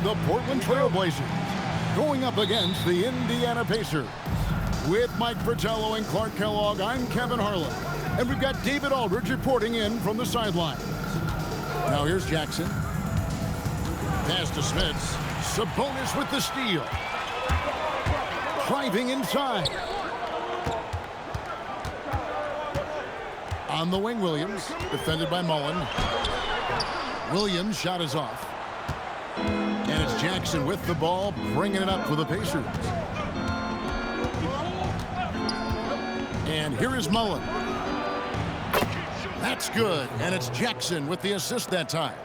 the Portland Trailblazers going up against the Indiana Pacers. With Mike Fratello and Clark Kellogg, I'm Kevin Harlan. And we've got David Aldridge reporting in from the sidelines. Now here's Jackson. Pass to Smits. Sabonis with the steal. Driving inside. On the wing, Williams. Defended by Mullen. Williams' shot is off. And it's Jackson with the ball, bringing it up for the Pacers. And here is Mullen. That's good. And it's Jackson with the assist that time.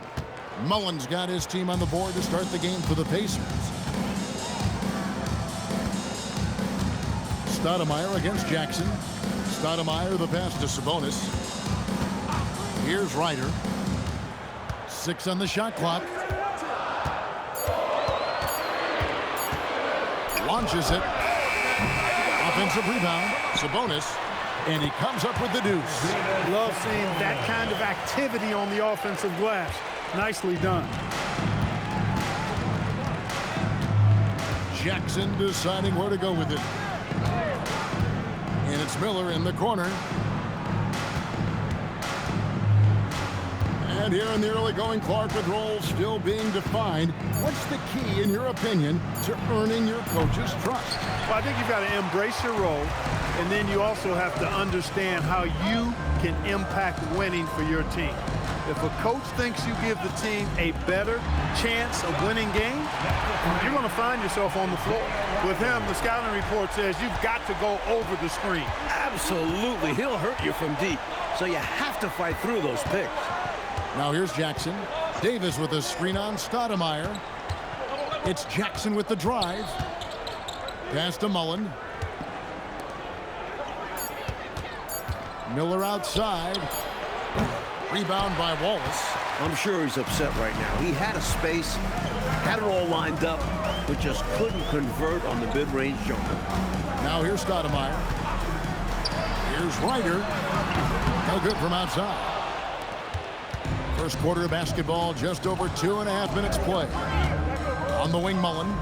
Mullen's got his team on the board to start the game for the Pacers. Stoudemire against Jackson. Stoudemire the pass to Sabonis. Here's Ryder. 6 on the shot clock. Launches it. Offensive rebound. Sabonis. And he comes up with the deuce. Love seeing that kind of activity on the offensive glass. Nicely done. Jackson deciding where to go with it. And it's Miller in the corner. And here in the early going, Clark with roles still being defined. What's the key, in your opinion, to earning your coach's trust? Well, I think you've got to embrace your role, and then you also have to understand how you can impact winning for your team. If a coach thinks you give the team a better chance of winning games, you're going to find yourself on the floor. With him, the scouting report says you've got to go over the screen. Absolutely. He'll hurt you from deep, so you have to fight through those picks. Now here's Jackson. Davis with a screen on Stoudemire. It's Jackson with the drive. Pass to Mullen. Miller outside. Rebound by Wallace. I'm sure he's upset right now. He had a space, had it all lined up, but just couldn't convert on the mid-range jumper. Now here's Stoudemire. Here's Ryder. No good from outside. First quarter of basketball, just over 2.5 minutes play. On the wing, Mullen.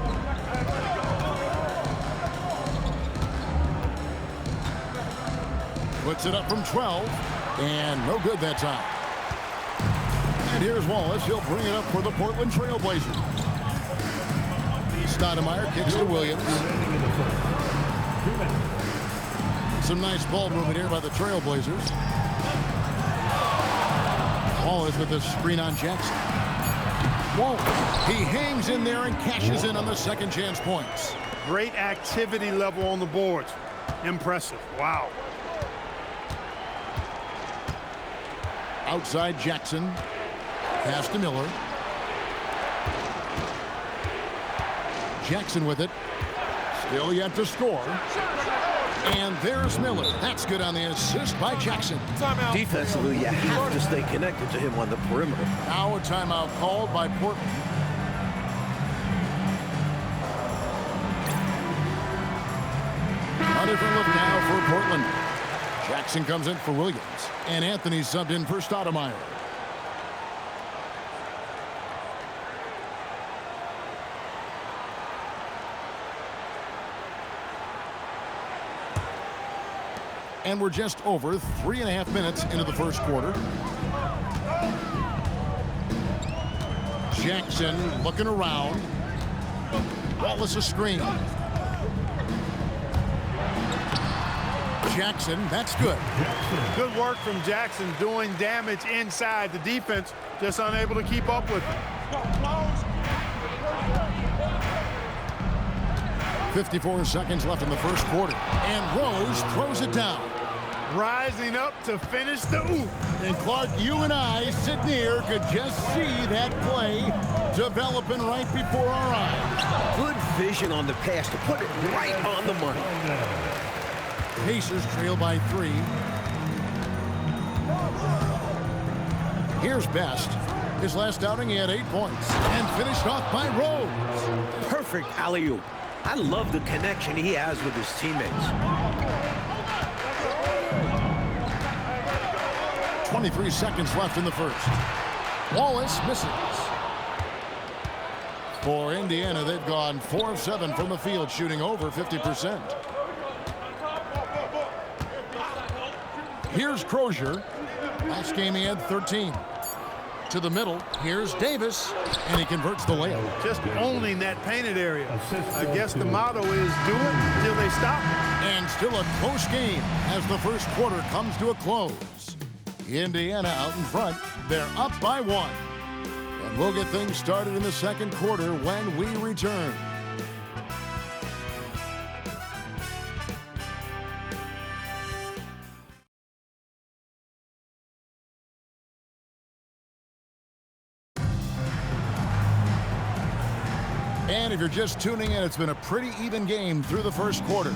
Puts it up from 12. And no good that time. And here's Wallace. He'll bring it up for the Portland Trailblazers. Stoudemire kicks to Williams. Some nice ball movement here by the Trailblazers. Wallace with a screen on Jackson. Wallace, he hangs in there and cashes in on the second chance points. Great activity level on the boards. Impressive. Wow. Outside Jackson. Pass to Miller. Jackson with it. Still yet to score. And there's Miller. That's good on the assist by Jackson. Timeout. Defensively, you have to stay connected to him on the perimeter. Now a timeout called by Portland. A different look now for Portland. Jackson comes in for Williams. And Anthony subbed in for Stoudemire. And we're just over 3.5 minutes into the first quarter. Jackson looking around. Wallace a screen. Jackson, that's good. Good work from Jackson doing damage inside. The defense just unable to keep up with it. 54 seconds left in the first quarter. And Rose throws it down. Rising up to finish the oop. And Clark, you and I sitting here could just see that play developing right before our eyes. Good vision on the pass to put it right on the money. Pacers trail by 3. Here's Best. His last outing, he had 8 points. And finished off by Rose. Perfect alley-oop. I love the connection he has with his teammates. 23 seconds left in the first. Wallace misses. For Indiana, they've gone 4 of 7 from the field, shooting over 50%. Here's Crozier. Last game he had 13. To the middle, here's Davis, and he converts the layup. Just owning that painted area. I guess the motto is do it until they stop. And still a close game as the first quarter comes to a close. Indiana out in front. They're up by 1. And we'll get things started in the second quarter when we return. And if you're just tuning in, it's been a pretty even game through the first quarter.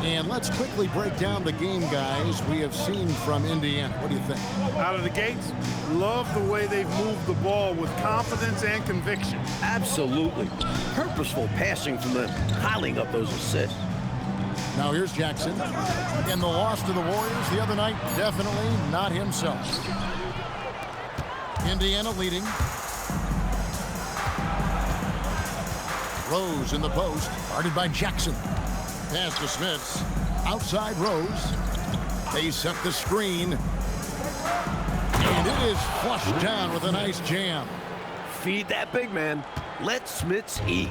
And let's quickly break down the game, guys, we have seen from Indiana. What do you think? Out of the gates, love the way they've moved the ball with confidence and conviction. Absolutely. Purposeful passing from them, piling up those assists. Now here's Jackson. In the loss to the Warriors the other night, definitely not himself. Indiana leading. Rose in the post, guarded by Jackson. Pass to Smith. Outside Rose. They set the screen. And it is flushed down with a nice jam. Feed that big man. Let Smiths eat.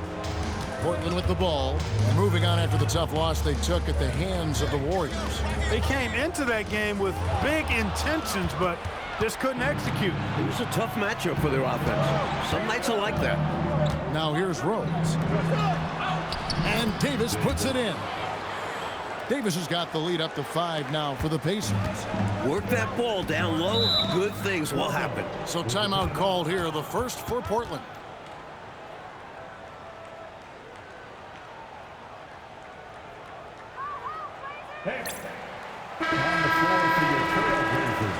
Portland with the ball. Moving on after the tough loss they took at the hands of the Warriors. They came into that game with big intentions, but just couldn't execute. It was a tough matchup for their offense. Some nights are like that. Now here's Rose. And Davis puts it in. Davis has got the lead up to 5 now for the Pacers. Work that ball down low, good things will happen. So timeout called here, the first for Portland. On the floor for your Trailblazers,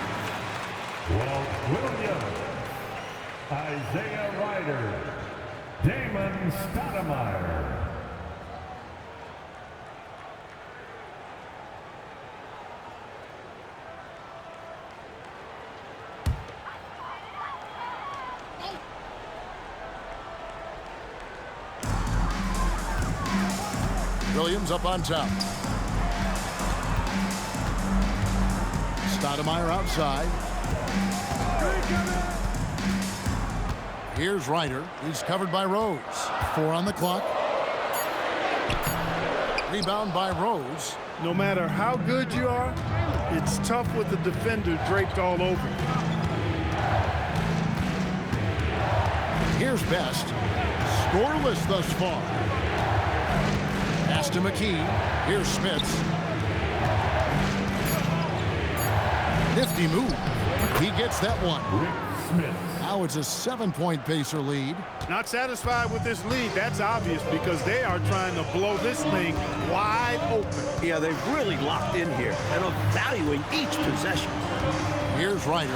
Walt Williams, Isaiah Ryder, Damon Stoudemire. Williams up on top. Stoudemire outside. Here's Ryder. He's covered by Rose. 4 on the clock. Rebound by Rose. No matter how good you are, it's tough with the defender draped all over. Here's Best. Scoreless thus far. Pass to McKee. Here's Smith. Nifty move. He gets that one. Now it's a 7-point Pacer lead. Not satisfied with this lead. That's obvious because they are trying to blow this thing wide open. Yeah, they've really locked in here and are valuing each possession. Here's Ryder.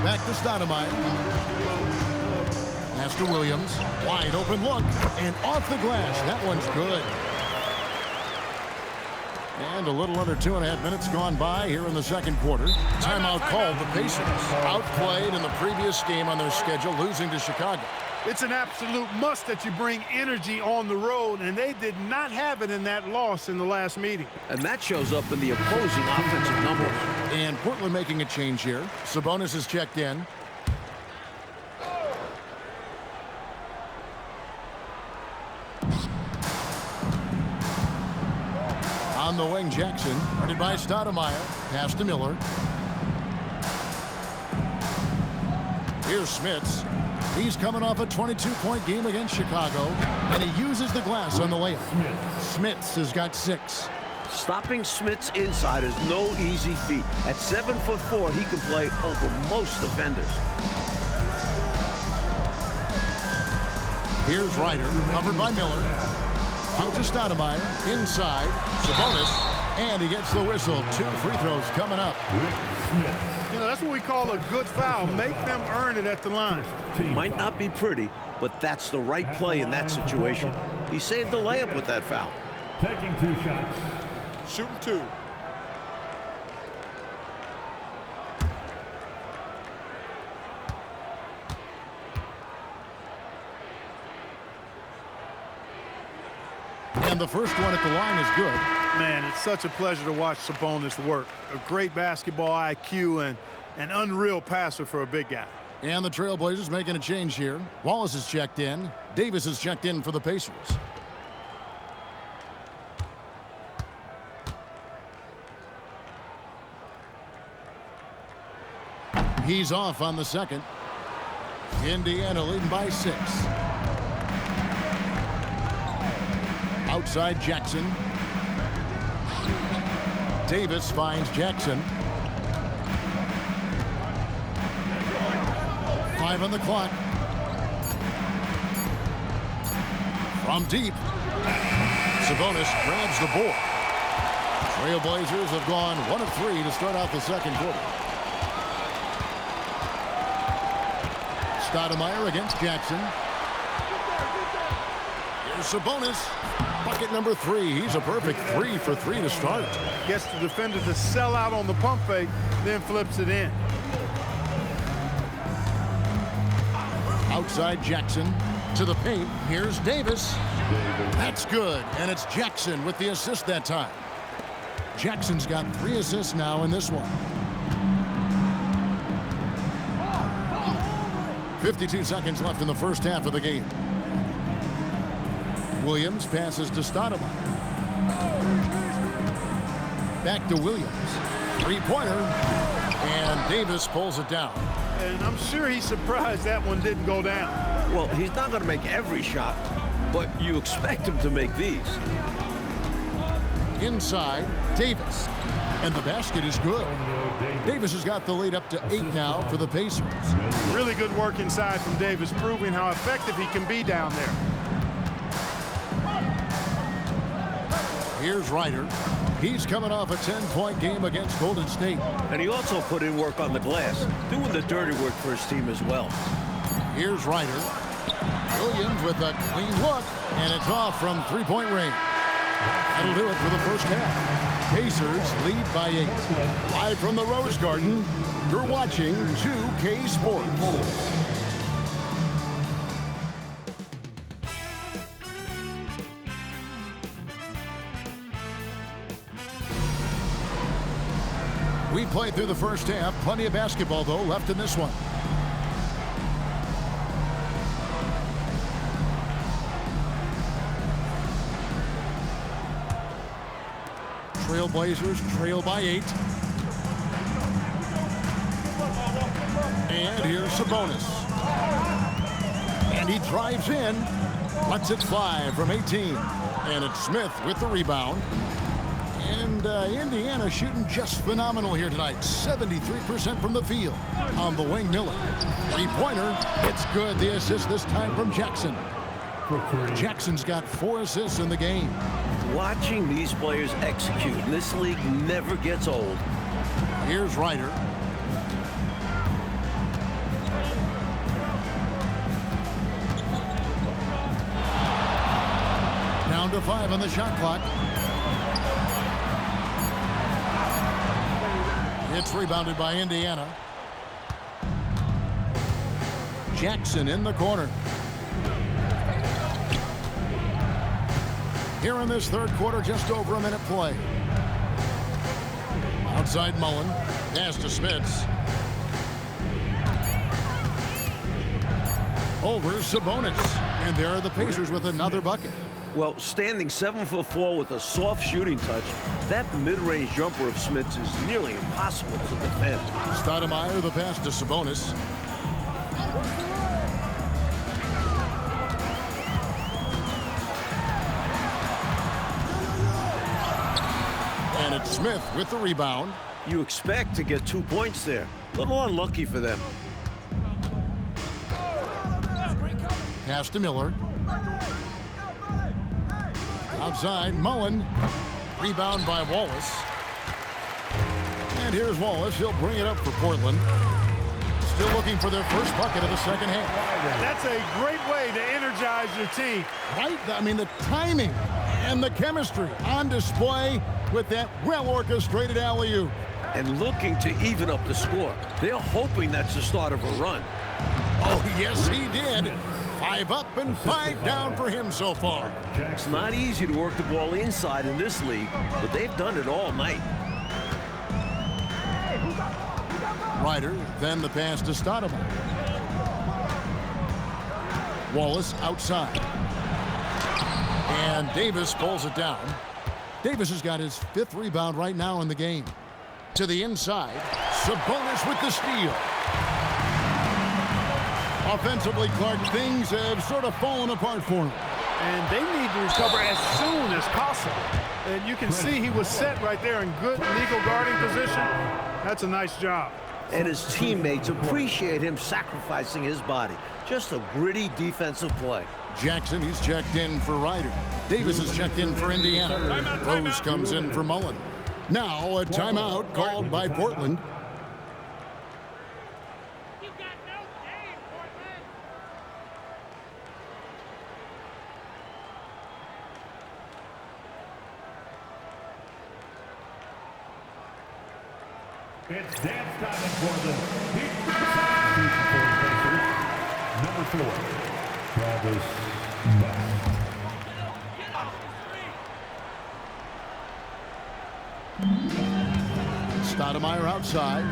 Back to Stoudemire. Pass to Williams. Wide open look. And off the glass. That one's good. And a little under 2.5 minutes gone by here in the second quarter. Timeout called. The Pacers outplayed in the previous game on their schedule, losing to Chicago. It's an absolute must that you bring energy on the road, and they did not have it in that loss in the last meeting. And that shows up in the opposing offensive numbers. And Portland making a change here. Sabonis is checked in. On the wing, Jackson, guarded by Stoudemire. Pass to Miller. Here's Smits. He's coming off a 22-point game against Chicago, and he uses the glass on the layup. Smits has got 6. Stopping Smits inside is no easy feat. At 7'4", he can play over most defenders. Here's Ryder, covered by Miller. Out to Stoudemire, inside, Sabonis, and he gets the whistle. 2 free throws coming up. You know, that's what we call a good foul. Make them earn it at the line. Might not be pretty, but that's the right play in that situation. He saved the layup with that foul. Taking 2 shots. Shooting 2. And the first one at the line is good. Man, it's such a pleasure to watch Sabonis work. A great basketball IQ and an unreal passer for a big guy. And the Trailblazers making a change here. Wallace is checked in. Davis is checked in for the Pacers. He's off on the second. Indiana leading by 6. Outside Jackson. Davis finds Jackson. 5 on the clock. From deep. Sabonis grabs the board. Trailblazers have gone 1 of 3 to start out the second quarter. Stoudemire against Jackson. Here's Sabonis. Bucket number 3. He's a perfect 3 for 3 to start. Gets the defender to sell out on the pump fake, then flips it in. Outside Jackson to the paint. Here's Davis. That's good. And it's Jackson with the assist that time. Jackson's got 3 assists now in this one. 52 seconds left in the first half of the game. Williams passes to Stoudemire. Back to Williams. 3-pointer. And Davis pulls it down. And I'm sure he's surprised that one didn't go down. Well, he's not going to make every shot, but you expect him to make these. Inside, Davis. And the basket is good. Davis has got the lead up to 8 now for the Pacers. Really good work inside from Davis, proving how effective he can be down there. Here's Ryder. He's coming off a 10-point game against Golden State. And he also put in work on the glass, doing the dirty work for his team as well. Here's Ryder. Williams with a clean look, and it's off from 3-point range. That'll do it for the first half. Pacers lead by 8. Live from the Rose Garden, you're watching 2K Sports. We played through the first half. Plenty of basketball, though, left in this one. Trailblazers trail by 8. And here's Sabonis. And he drives in. Lets it fly from 18. And it's Smith with the rebound. And Indiana shooting just phenomenal here tonight. 73% from the field. On the wing, Miller. 3-pointer. It's good. The assist this time from Jackson. Jackson's got 4 assists in the game. Watching these players execute in this league never gets old. Here's Ryder. Down to 5 on the shot clock. It's rebounded by Indiana. Jackson in the corner. Here in this third quarter, just over a minute play. Outside Mullen. Pass to Smits. Over Sabonis. And there are the Pacers with another bucket. Well, standing 7'4" with a soft shooting touch, that mid-range jumper of Smits is nearly impossible to defend. Stoudemire, the pass to Sabonis. And it's Smith with the rebound. You expect to get 2 points there. A little unlucky for them. Pass to Miller. Outside, Mullen. Rebound by Wallace. And here's Wallace. He'll bring it up for Portland. Still looking for their first bucket of the second half. That's a great way to energize your team. Right? I mean, the timing and the chemistry on display with that well-orchestrated alley-oop. And looking to even up the score. They're hoping that's the start of a run. Oh, yes, he did. 5 up and 5 down for him so far. It's not easy to work the ball inside in this league, but they've done it all night. Ryder, then the pass to Stoudemire. Wallace outside. And Davis pulls it down. Davis has got his 5th rebound right now in the game. To the inside, Sabonis with the steal. Offensively, Clark, things have sort of fallen apart for him. And they need to recover as soon as possible. And you can see he was set right there in good legal guarding position. That's a nice job. And his teammates appreciate him sacrificing his body. Just a gritty defensive play. Jackson, he's checked in for Ryder. Davis is checked in for Indiana. Rose comes in for Mullen. Now a timeout called by Portland. It's dance time in Portland. Substitution for the Pacers. Number 4, Travis Best. Stoudemire outside.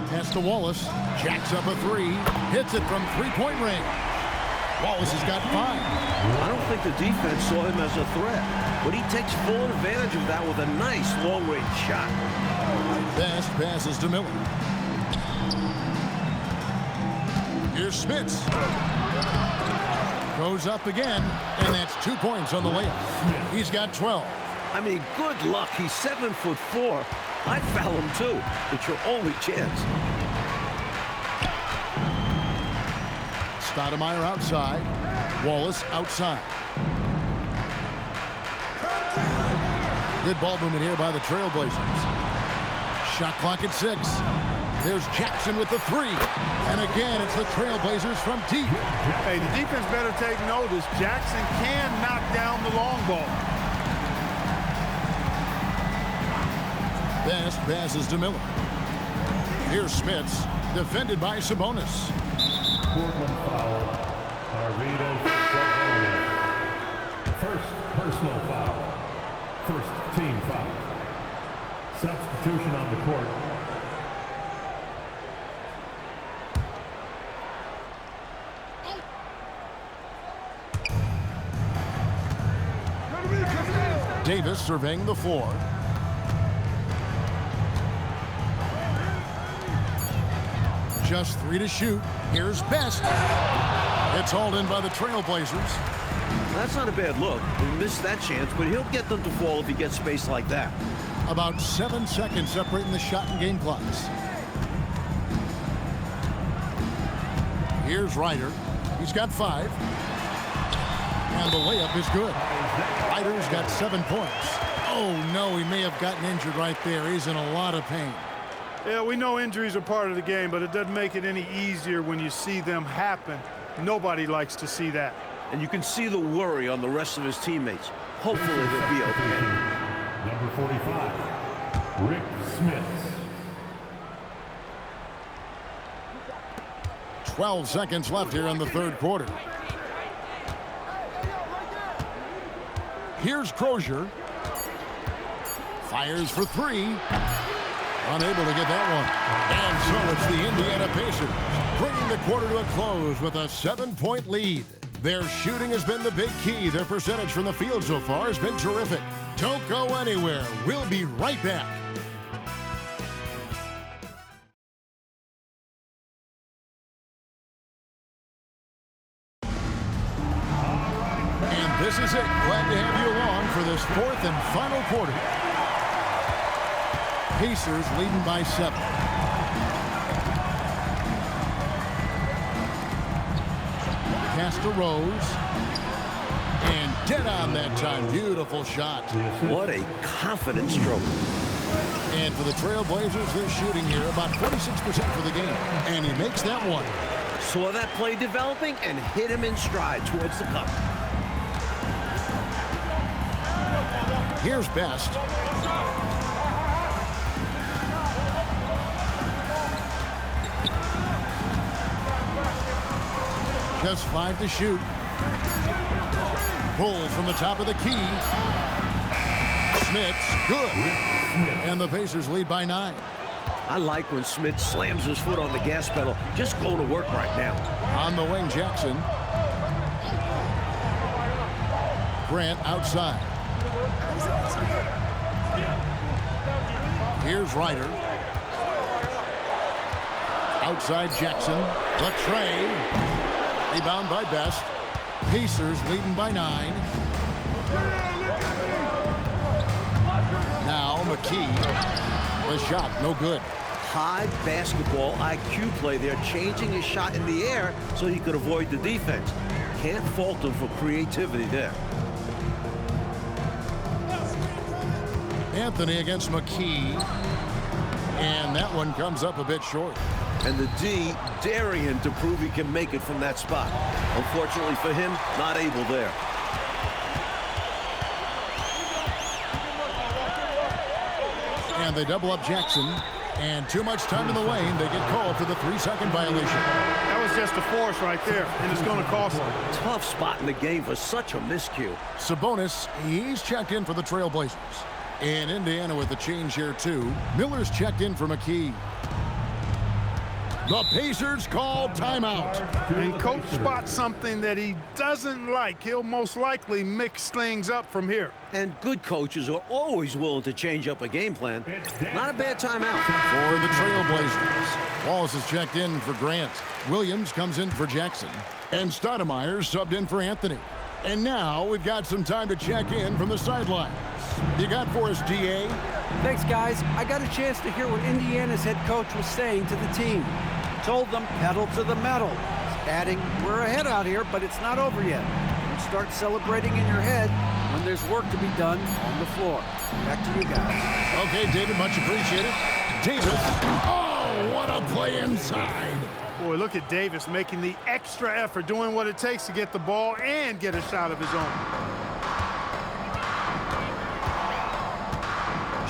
Pass to Wallace. Jacks up a 3. Hits it from 3-point range. Wallace has got 5. I don't think the defense saw him as a threat, but he takes full advantage of that with a nice long-range shot. Best passes to Miller. Here's Smits. Goes up again, and that's 2 points on the layup. He's got 12. I mean, good luck. He's 7'4". I'd foul him too. It's your only chance. Stoudemire outside. Wallace outside. Good ball movement here by the Trailblazers. Shot clock at 6. There's Jackson with the 3. And again, it's the Trailblazers from deep. Hey, the defense better take notice. Jackson can knock down the long ball. Best passes to Miller. Here's Smits, defended by Sabonis. Portland foul. Arvidas Sabonis. First personal foul. First team foul. Substitution on the court. Davis surveying the floor. Just 3 to shoot. Here's Best. It's hauled in by the Trailblazers. That's not a bad look. He missed that chance, but he'll get them to fall if he gets space like that. About 7 seconds separating the shot and game clocks. Here's Ryder. He's got 5. And the layup is good. Ryder's got 7 points. Oh, no, he may have gotten injured right there. He's in a lot of pain. Yeah, we know injuries are part of the game, but it doesn't make it any easier when you see them happen. Nobody likes to see that. And you can see the worry on the rest of his teammates. Hopefully they'll be okay. Number 45, Rick Smith. 12 seconds left here in the 3rd quarter. Here's Crozier. Fires for 3. Unable to get that one. And so it's the Indiana Pacers bringing the quarter to a close with a 7-point lead. Their shooting has been the big key. Their percentage from the field so far has been terrific. Don't go anywhere. We'll be right back. And this is it. Glad to have you along for this 4th and final quarter. Pacers leading by 7. Pass to Rose. And dead on that time. Beautiful shot. What a confident stroke. And for the Trailblazers, they're shooting here about 46% for the game. And he makes that one. Saw that play developing and hit him in stride towards the cup. Here's Best. Just 5 to shoot. Pulls from the top of the key. Smith's good. And the Pacers lead by 9. I like when Smith slams his foot on the gas pedal. Just go to work right now. On the wing, Jackson. Grant outside. Here's Ryder. Outside Jackson. The tray. Rebound by Best. Pacers leading by 9. Now McKee. The shot, no good. High basketball IQ play there, changing his shot in the air so he could avoid the defense. Can't fault him for creativity there. Anthony against McKee. And that one comes up a bit short. And the D daring him to prove he can make it from that spot. Unfortunately for him, not able there. And they double up Jackson. And too much time in the lane. They get called for the 3-second violation. That was just a force right there, and it's going to cost them. Tough spot in the game for such a miscue. Sabonis, he's checked in for the Trailblazers. And Indiana with the change here, too. Miller's checked in for McKee. The Pacers call timeout. And coach spots something that he doesn't like. He'll most likely mix things up from here. And good coaches are always willing to change up a game plan. Not a bad timeout. For the Trailblazers. Wallace is checked in for Grant. Williams comes in for Jackson. And Stoudemire subbed in for Anthony. And now we've got some time to check in from the sidelines. You got for us, DA? Thanks, guys. I got a chance to hear what Indiana's head coach was saying to the team. Told them pedal to the metal. Adding, we're ahead out here, but it's not over yet. Start celebrating in your head when there's work to be done on the floor. Back to you guys. Okay, David, much appreciated. Davis. Oh, what a play inside. Boy, look at Davis making the extra effort, doing what it takes to get the ball and get a shot of his own.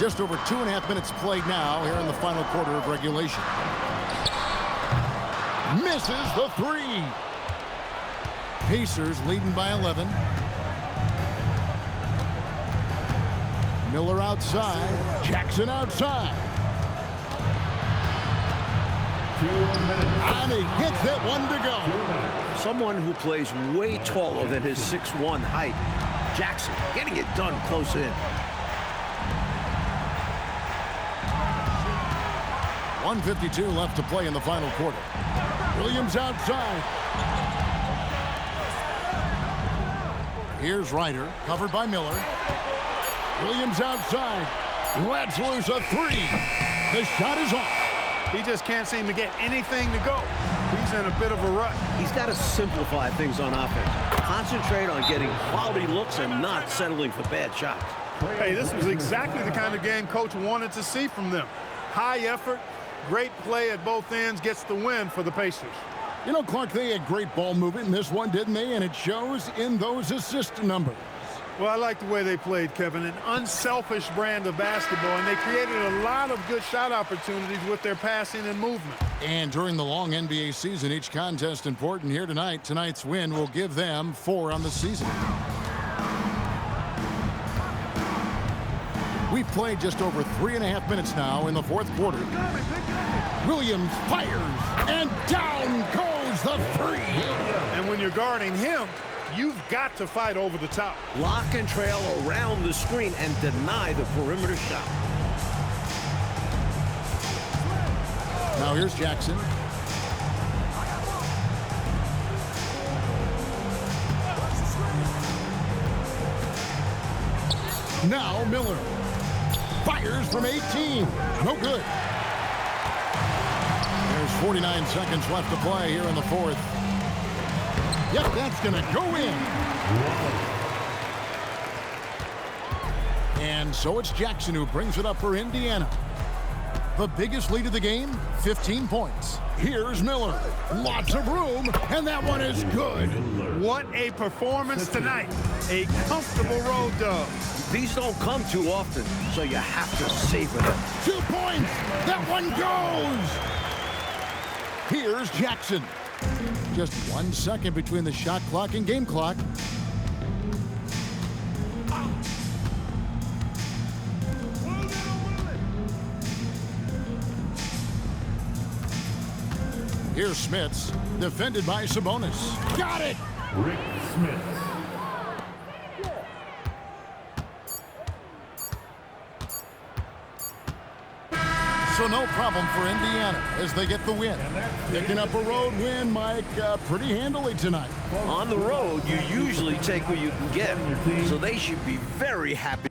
Just over 2.5 minutes played now here in the final quarter of regulation. Misses the 3. Pacers leading by 11. Miller outside. Jackson outside. And he hits that one to go. Someone who plays way taller than his 6'1" height. Jackson getting it done close in. 1:52 left to play in the final quarter. Williams outside. Here's Ryder, covered by Miller. Williams outside. Lets loose a 3. The shot is off. He just can't seem to get anything to go. He's in a bit of a rut. He's got to simplify things on offense. Concentrate on getting quality looks and not settling for bad shots. Hey, this was exactly the kind of game coach wanted to see from them. High effort, great play at both ends, gets the win for the Pacers. You know, Clark, they had great ball movement in this one, didn't they? And it shows in those assist numbers. Well, I like the way they played, Kevin. An unselfish brand of basketball, and they created a lot of good shot opportunities with their passing and movement. And during the long NBA season, each contest important here tonight. Tonight's win will give them 4 on the season. We've played just over 3.5 minutes now in the fourth quarter. Williams fires, and down goes the 3. And when you're guarding him, you've got to fight over the top. Lock and trail around the screen and deny the perimeter shot. Now here's Jackson. Now Miller. Fires from 18. No good. There's 49 seconds left to play here in the fourth. Yep, that's going to go in. And so it's Jackson who brings it up for Indiana. The biggest lead of the game, 15 points. Here's Miller. Lots of room, and that one is good. What a performance tonight. A comfortable road dub. These don't come too often, so you have to savor them. 2 points. That one goes. Here's Jackson. Just 1 second between the shot clock and game clock. Here's Smits, defended by Sabonis. Got it! Rick Smits. So no problem for Indiana as they get the win. Picking up a road win, Mike, pretty handily tonight. On the road, you usually take what you can get, so they should be very happy.